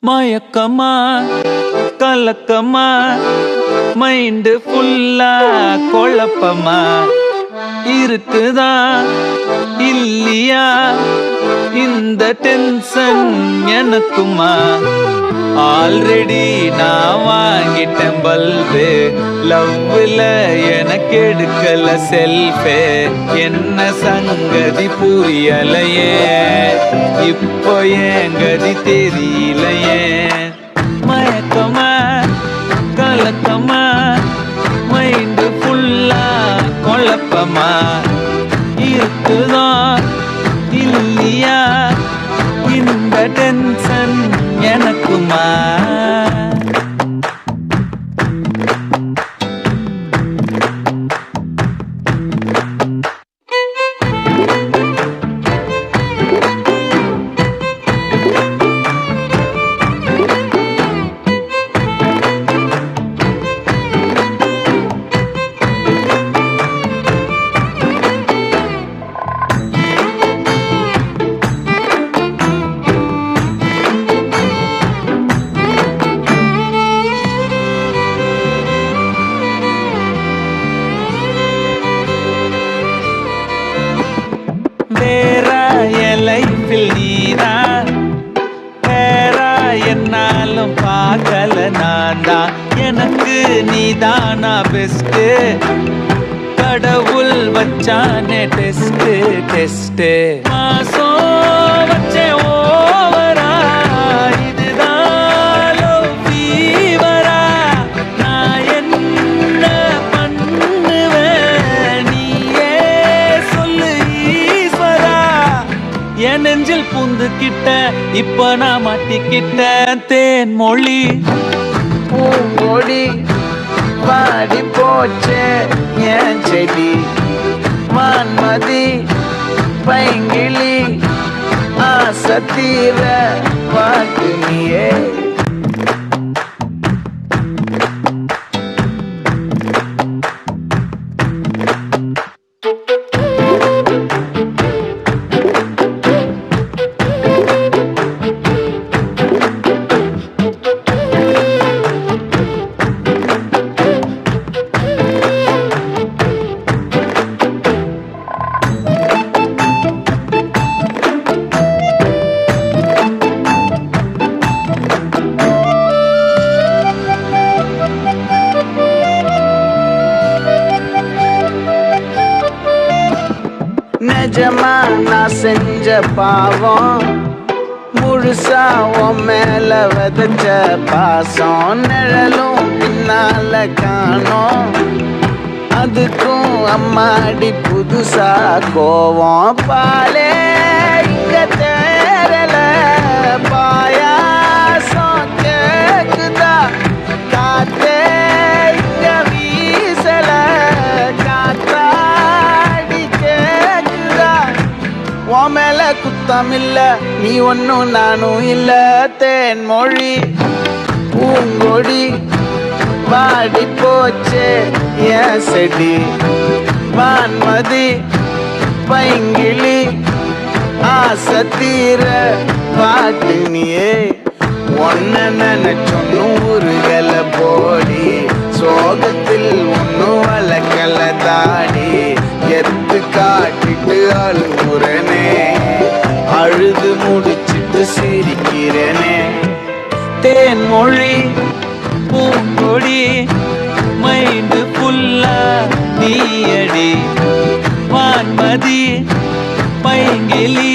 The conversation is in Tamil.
மயக்கமா கலக்கமா மைண்டு ஃபுல்லா குழப்பமா இருக்குதா இல்லையா இந்த டென்ஷன் எனக்குமா? ஆல்ரெடி நான் வாங்கிட்டேன் பல்பு, லவ்ல எனக்கு எடுக்கல செல்ஃபே. என்ன சங்கதி புரியலையே, இப்போ ஏன் கதி தெரியலையே. மயக்கமா கலக்கமா மைண்டு ஃபுல்லா குழப்பமா இருக்குதா இல்லையா இந்த டென்ஷன் எனக்குமா? வேறா என் லைஃபில் நீரா, வேறா என்னாலும் பார்க்கல நான் தான். எனக்கு நீதானா பெஸ்ட்டு, கடவுள் வச்சானே டெஸ்ட்டு டெஸ்ட்டு. மாசம் வச்சே ஓவரா, இதுதான் லவ் ஃபீவரா. நான் என்ன பண்ணுவேன் நீயே சொல்லு ஈஸ்வரா. என் நெஞ்சில் பூந்துக்கிட்ட இப்ப நான் மாட்டிக்கிட்ட. தேன் மொழி பூங்கொடி பாடி போச்சே என் செடி. வான்மதி பைங்கிளி ஆசை தீர பாட்டு நீயே. நிஜமா நான் செஞ்ச பாவம், முழுசா உன் மேல விதைச்ச பாசம். நிழலும் பின்னால காணோம், அதுக்கும் அம்மாடி புதுசா கோவம். பாலே இங்க தேரல, பாயாசம் கேக்குதா, காத்தே இங்க வீசல, காத்தாடி கேக்குதா. உன் மேல குத்தம் இல்ல, நீ ஒன்னும் நானும் இல்ல. தேன் மொழி பூங்கொடி பாடி போச்சே என் செடி. வான்மதி பைங்கிளி ஆசை தீர பாட்டு நீயே. ஒன்ன நினைச்சொன்னு ஊருகல போடி, சோகத்தில் ஒன்னும் வளர்க்கல தாடி. எத்து காட்டிட்டு அழுகுறனே, அழுது முடிச்சிட்டு சிரிக்கிறனே. தேன் மொழி பூங்கொடி மைண்டு ஃபுல்லா நீயடி. வான்மதி பைங்கிளி